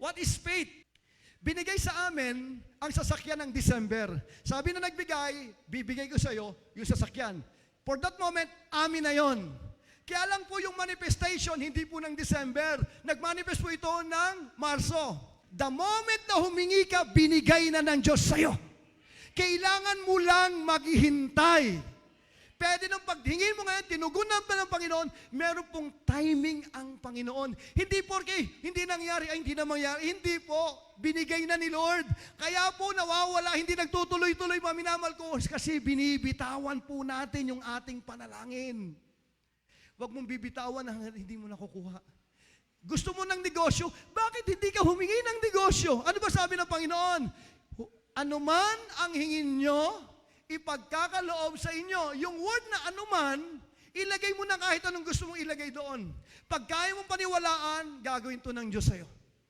What is faith? Binigay sa amin ang sasakyan ng December. Sabi na nagbigay, bibigay ko sa iyo yung sasakyan. For that moment, amin na yon. Kaya lang po yung manifestation, hindi po ng December. Nag-manifest po ito ng Marso. The moment na humingi ka, binigay na ng Diyos sa iyo. Kailangan mo lang maghihintay. Pwede nung paghingi mo ngayon, tinugunan pa ng Panginoon, meron pong timing ang Panginoon. Hindi porke hindi nangyari, ay hindi na mangyari. Hindi po, binigay na ni Lord. Kaya po nawawala, hindi nagtutuloy-tuloy, maminamal ko, kasi binibitawan po natin yung ating panalangin. Huwag mong bibitawan hanggang hindi mo nakukuha. Gusto mo ng negosyo, bakit hindi ka humingi ng negosyo? Ano ba sabi ng Panginoon? Ano man ang hingin nyo, ipagkakaloob sa inyo. Yung word na anuman, ilagay mo na kahit anong gusto mong ilagay doon. Pag kaya mong paniwalaan, gagawin to ng Diyos sa'yo.